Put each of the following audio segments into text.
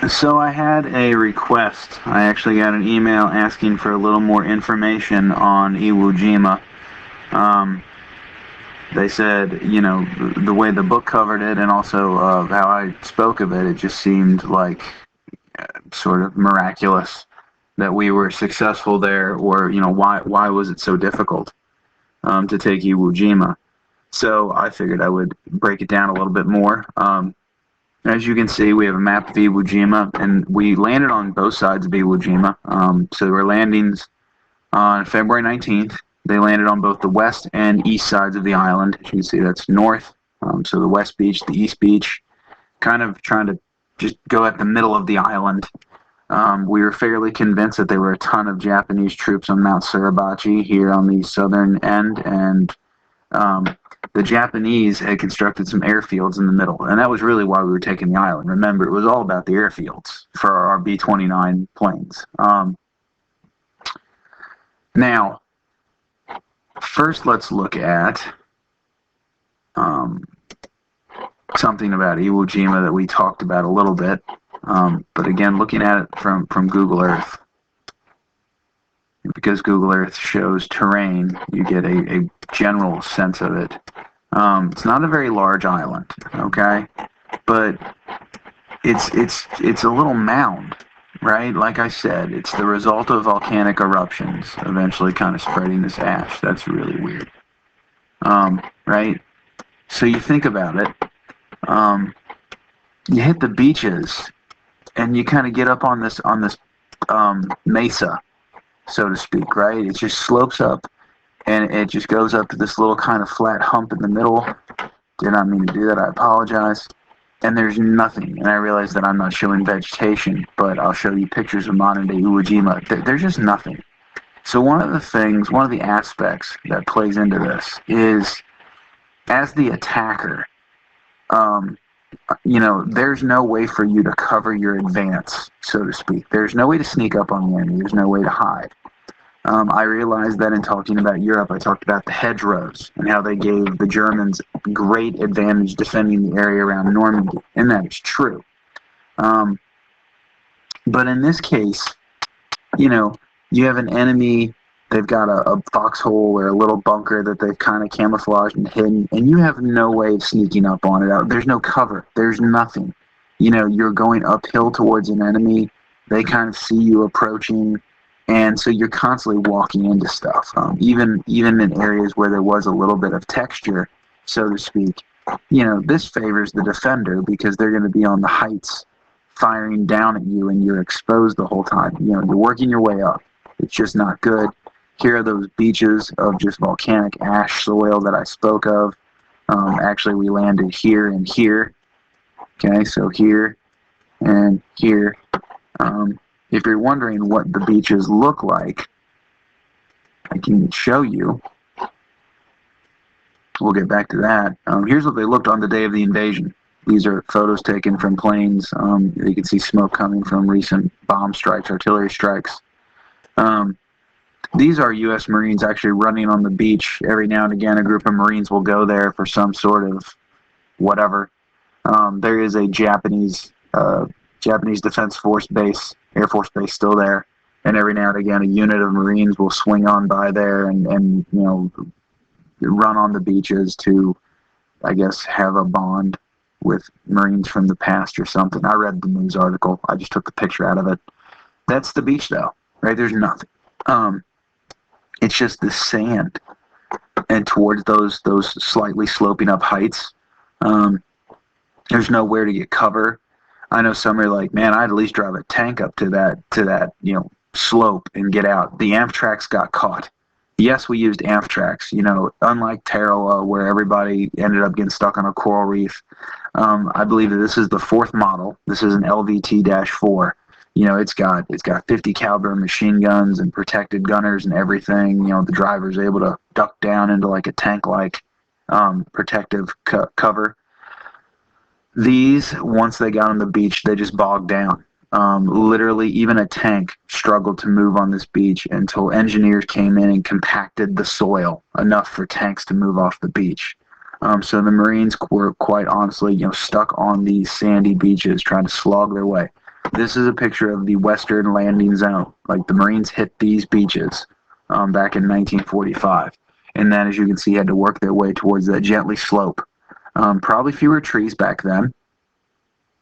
So I had a request. I actually got an email asking for a little more information on Iwo Jima. Um, they said, the way the book covered it and also how I spoke of it, it just seemed like sort of miraculous that we were successful there, or why was it so difficult to take Iwo Jima? So I figured I would break it down a little bit more. As you can see, we have a map of Iwo Jima, and we landed on both sides of Iwo Jima. So there were landings on February 19th. They landed on both the west and east sides of the island. As you can see, that's north. So the west beach, the east beach, kind of trying to just go at the middle of the island. We were fairly convinced that there were a ton of Japanese troops on Mount Suribachi here on the southern end, and the Japanese had constructed some airfields in the middle, and that was really why we were taking the island. Remember, it was all about the airfields for our B-29 planes. Now, first let's look at something about Iwo Jima that we talked about a little bit, but again, looking at it from Google Earth. Because Google Earth shows terrain, you get a general sense of it. It's not a very large island, okay, but it's a little mound, right? Like I said, it's the result of volcanic eruptions eventually kind of spreading this ash. That's really weird, right? So you think about it. You hit the beaches, and you kind of get up on this mesa, so to speak, right? It just slopes up, and it just goes up to this little kind of flat hump in the middle. Did not mean to do that. I apologize. And there's nothing. And I realize that I'm not showing vegetation, but I'll show you pictures of modern-day Iwo Jima. There's just nothing. So one of the aspects that plays into this is, as the attacker, there's no way for you to cover your advance, so to speak. There's no way to sneak up on the enemy. There's no way to hide. I realized that in talking about Europe, I talked about the hedgerows and how they gave the Germans great advantage defending the area around Normandy, and that is true. But in this case, you have an enemy. They've got a foxhole or a little bunker that they've kind of camouflaged and hidden, and you have no way of sneaking up on it. There's no cover. There's nothing. You're going uphill towards an enemy. They kind of see you approaching, and so you're constantly walking into stuff. Even in areas where there was a little bit of texture, so to speak, this favors the defender because they're going to be on the heights firing down at you, and you're exposed the whole time. You're working your way up. It's just not good. Here are those beaches of just volcanic ash soil that I spoke of. Actually, we landed here and here. Okay, so here and here. If you're wondering what the beaches look like, I can show you. We'll get back to that. Here's what they looked on the day of the invasion. These are photos taken from planes. You can see smoke coming from recent bomb strikes, artillery strikes. These are U.S. Marines actually running on the beach. Every now and again, a group of Marines will go there for some sort of whatever. There is a Japanese Defense Force base, Air Force base still there, and every now and again, a unit of Marines will swing on by there and run on the beaches to, I guess, have a bond with Marines from the past or something. I read the news article. I just took the picture out of it. That's the beach, though, right? There's nothing. It's just the sand, and towards those slightly sloping up heights, there's nowhere to get cover. I know some are like, man, I'd at least drive a tank up to that slope and get out. The Amtrak's got caught. Yes, we used Amtrak's. Unlike Tarawa, where everybody ended up getting stuck on a coral reef. I believe that this is the fourth model. This is an LVT-4. It's got 50 caliber machine guns and protected gunners and everything. The driver's able to duck down into like a tank-like protective cover. These, once they got on the beach, they just bogged down. Literally, even a tank struggled to move on this beach until engineers came in and compacted the soil enough for tanks to move off the beach. So the Marines were quite honestly, stuck on these sandy beaches trying to slog their way. This is a picture of the western landing zone. Like, the Marines hit these beaches back in 1945. And then, as you can see, had to work their way towards that gently slope. Probably fewer trees back then.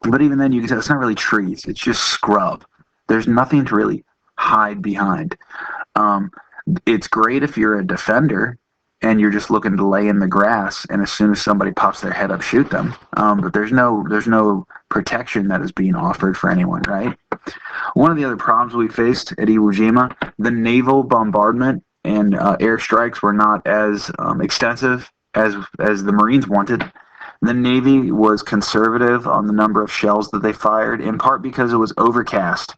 But even then, you can tell it's not really trees. It's just scrub. There's nothing to really hide behind. It's great if you're a defender and you're just looking to lay in the grass, and as soon as somebody pops their head up, shoot them. But there's no protection that is being offered for anyone, right? One of the other problems we faced at Iwo Jima, the naval bombardment and airstrikes were not as extensive as the Marines wanted. The Navy was conservative on the number of shells that they fired, in part because it was overcast.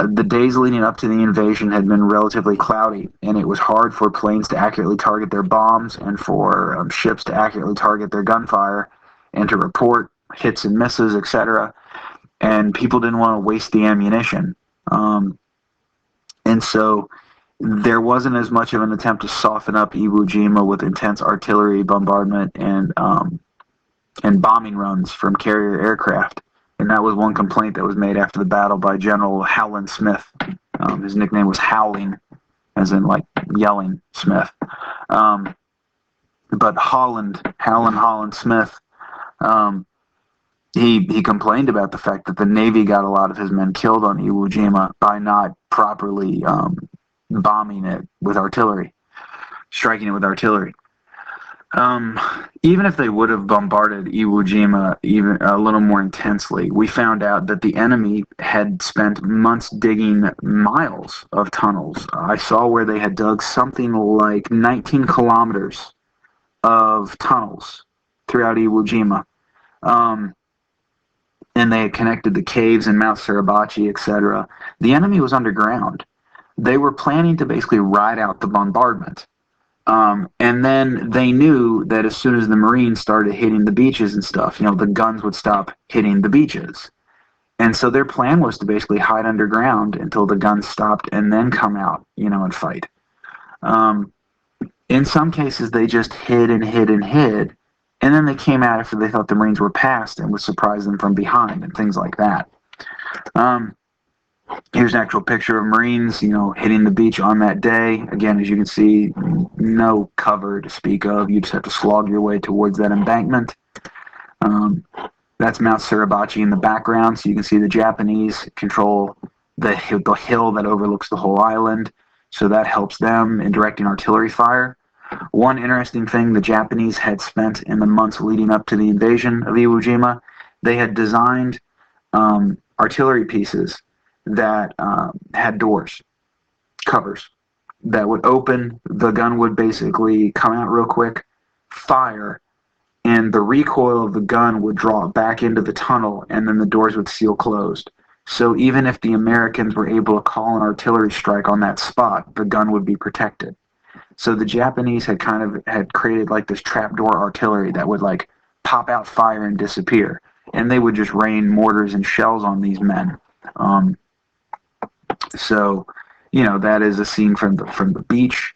The days leading up to the invasion had been relatively cloudy, and it was hard for planes to accurately target their bombs and for ships to accurately target their gunfire and to report hits and misses, etc. And people didn't want to waste the ammunition. And so there wasn't as much of an attempt to soften up Iwo Jima with intense artillery bombardment and bombing runs from carrier aircraft. And that was one complaint that was made after the battle by General Howland Smith. His nickname was Howling, as in like yelling Smith. But Howland Smith, he complained about the fact that the Navy got a lot of his men killed on Iwo Jima by not properly bombing it with artillery, striking it with artillery. Even if they would have bombarded Iwo Jima even a little more intensely, we found out that the enemy had spent months digging miles of tunnels. I saw where they had dug something like 19 kilometers of tunnels throughout Iwo Jima. And they had connected the caves in Mount Suribachi, etc. The enemy was underground. They were planning to basically ride out the bombardment. And then they knew that as soon as the Marines started hitting the beaches and stuff, the guns would stop hitting the beaches. And so their plan was to basically hide underground until the guns stopped and then come out, and fight. In some cases, they just hid and hid and hid. And then they came out after they thought the Marines were past and would surprise them from behind and things like that. Here's an actual picture of Marines, hitting the beach on that day. Again, as you can see, no cover to speak of. You just have to slog your way towards that embankment. That's Mount Suribachi in the background, so you can see the Japanese control the hill that overlooks the whole island, so that helps them in directing artillery fire. One interesting thing the Japanese had spent in the months leading up to the invasion of Iwo Jima, they had designed artillery pieces that had doors, covers, that would open. The gun would basically come out real quick, fire, and the recoil of the gun would draw it back into the tunnel, and then the doors would seal closed. So even if the Americans were able to call an artillery strike on that spot, the gun would be protected. So the Japanese had created like this trapdoor artillery that would like pop out fire and disappear, and they would just rain mortars and shells on these men. So, that is a scene from the beach.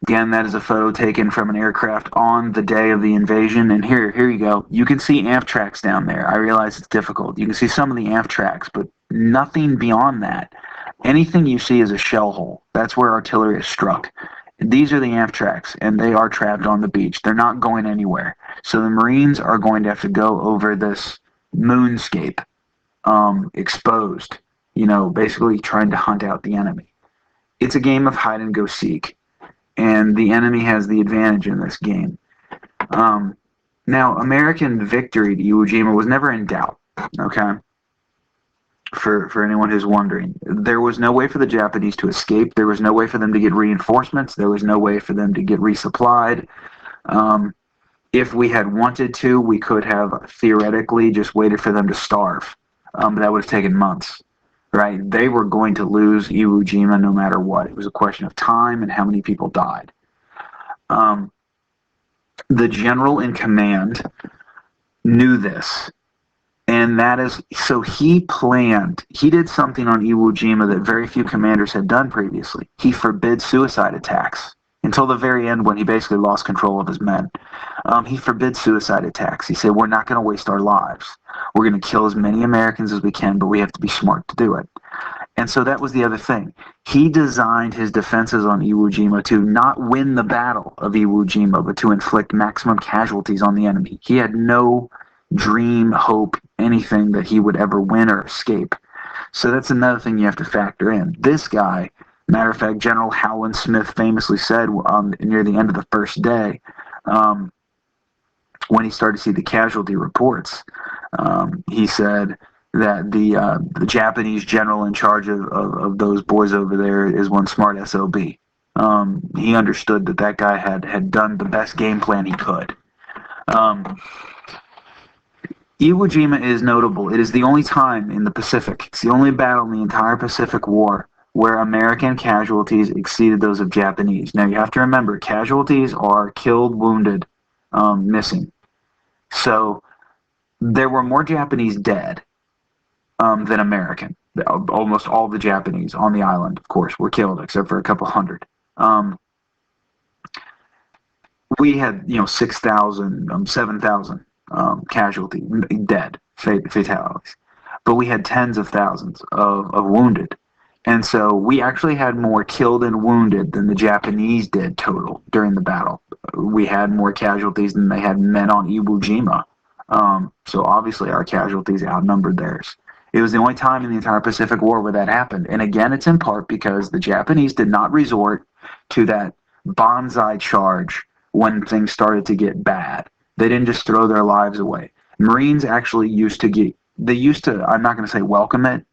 Again, that is a photo taken from an aircraft on the day of the invasion. And here you go. You can see AMP tracks down there. I realize it's difficult. You can see some of the AMP tracks, but nothing beyond that. Anything you see is a shell hole. That's where artillery is struck. These are the AMP tracks, and they are trapped on the beach. They're not going anywhere. So the Marines are going to have to go over this moonscape, exposed, basically trying to hunt out the enemy. It's a game of hide and go seek, and the enemy has the advantage in this game. Now, American victory at Iwo Jima was never in doubt, okay? For anyone who's wondering. There was no way for the Japanese to escape. There was no way for them to get reinforcements. There was no way for them to get resupplied. If we had wanted to, we could have theoretically just waited for them to starve. But that would have taken months, right? They were going to lose Iwo Jima no matter what. It was a question of time and how many people died. The general in command knew this. And that is, so he did something on Iwo Jima that very few commanders had done previously. He forbid suicide attacks until the very end when he basically lost control of his men. He forbids suicide attacks. He said, we're not going to waste our lives. We're going to kill as many Americans as we can, but we have to be smart to do it. And so that was the other thing. He designed his defenses on Iwo Jima to not win the battle of Iwo Jima, but to inflict maximum casualties on the enemy. He had no dream, hope, anything that he would ever win or escape. So that's another thing you have to factor in. This guy, matter of fact, General Howland Smith famously said near the end of the first day, when he started to see the casualty reports, he said that the Japanese general in charge of those boys over there is one smart SOB. He understood that guy had done the best game plan he could. Iwo Jima is notable. It is the only time in the Pacific, it's the only battle in the entire Pacific War where American casualties exceeded those of Japanese. Now you have to remember, casualties are killed, wounded, missing. So there were more Japanese dead than American. Almost all the Japanese on the island, of course, were killed, except for a couple hundred. We had, 6,000, 7,000 casualties, dead, fatalities. But we had tens of thousands of wounded. And so we actually had more killed and wounded than the Japanese did total during the battle. We had more casualties than they had men on Iwo Jima. So obviously our casualties outnumbered theirs. It was the only time in the entire Pacific War where that happened. And again, it's in part because the Japanese did not resort to that banzai charge when things started to get bad. They didn't just throw their lives away. Marines actually used to, I'm not going to say welcome it,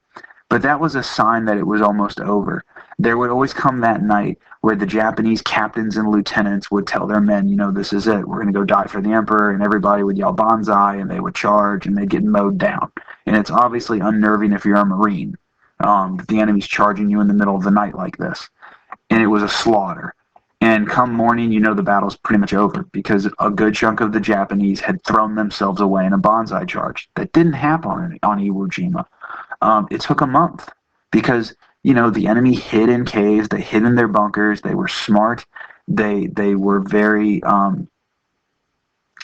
but that was a sign that it was almost over. There would always come that night where the Japanese captains and lieutenants would tell their men, this is it. We're going to go die for the emperor, and everybody would yell banzai, and they would charge, and they'd get mowed down. And it's obviously unnerving if you're a Marine, that the enemy's charging you in the middle of the night like this. And it was a slaughter. And come morning, the battle's pretty much over because a good chunk of the Japanese had thrown themselves away in a banzai charge. That didn't happen on Iwo Jima. It took a month because, the enemy hid in caves, they hid in their bunkers, they were smart, they were very,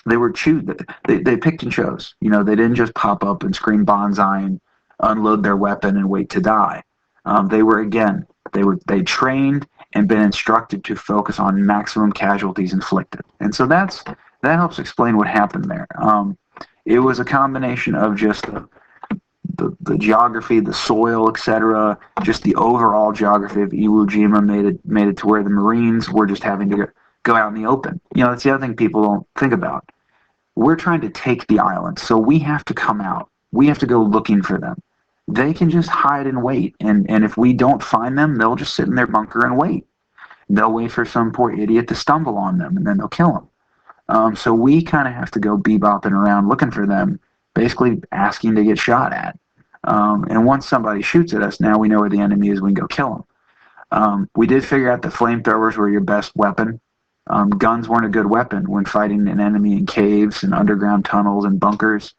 they picked and chose. They didn't just pop up and scream banzai and unload their weapon and wait to die. They trained and been instructed to focus on maximum casualties inflicted. And so that helps explain what happened there. It was a combination of just the geography, the soil, etc., just the overall geography of Iwo Jima made it to where the Marines were just having to go out in the open. That's the other thing people don't think about. We're trying to take the island, so we have to come out. We have to go looking for them. They can just hide and wait, and if we don't find them, they'll just sit in their bunker and wait. They'll wait for some poor idiot to stumble on them, and then they'll kill them. So we kind of have to go bebopping around looking for them, basically asking to get shot at. And once somebody shoots at us, now we know where the enemy is, we can go kill them. We did figure out that flamethrowers were your best weapon. Guns weren't a good weapon when fighting an enemy in caves and underground tunnels and bunkers.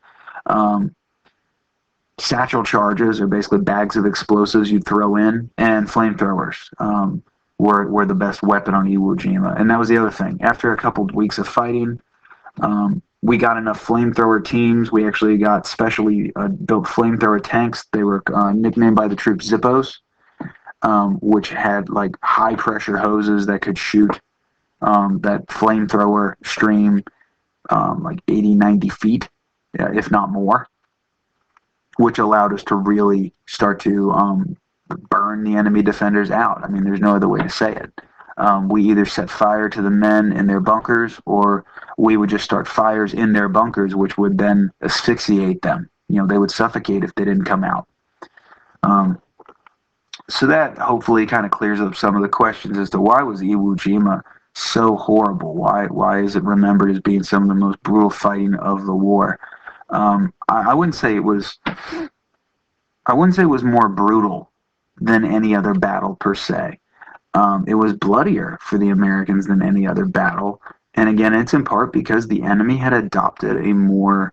Satchel charges are basically bags of explosives you'd throw in, and flamethrowers were the best weapon on Iwo Jima. And that was the other thing. After a couple of weeks of fighting, we got enough flamethrower teams. We actually got specially built flamethrower tanks. They were nicknamed by the troops Zippos, which had like high pressure hoses that could shoot that flamethrower stream like 80, 90 feet, if not more, which allowed us to really start to burn the enemy defenders out. I mean, there's no other way to say it. We either set fire to the men in their bunkers, or we would just start fires in their bunkers, which would then asphyxiate them. They would suffocate if they didn't come out. So that hopefully kind of clears up some of the questions as to why was Iwo Jima so horrible? Why is it remembered as being some of the most brutal fighting of the war? I wouldn't say it was more brutal than any other battle per se. It was bloodier for the Americans than any other battle. And again, it's in part because the enemy had adopted a more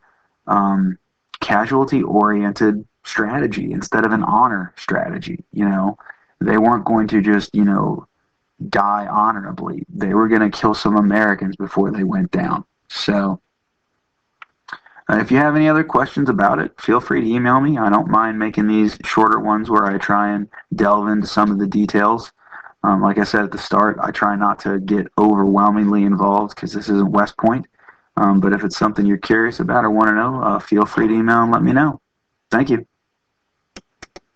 casualty-oriented strategy instead of an honor strategy. They weren't going to just, die honorably. They were going to kill some Americans before they went down. So if you have any other questions about it, feel free to email me. I don't mind making these shorter ones where I try and delve into some of the details. Like I said at the start, I try not to get overwhelmingly involved because this isn't West Point. But if it's something you're curious about or want to know, feel free to email and let me know. Thank you.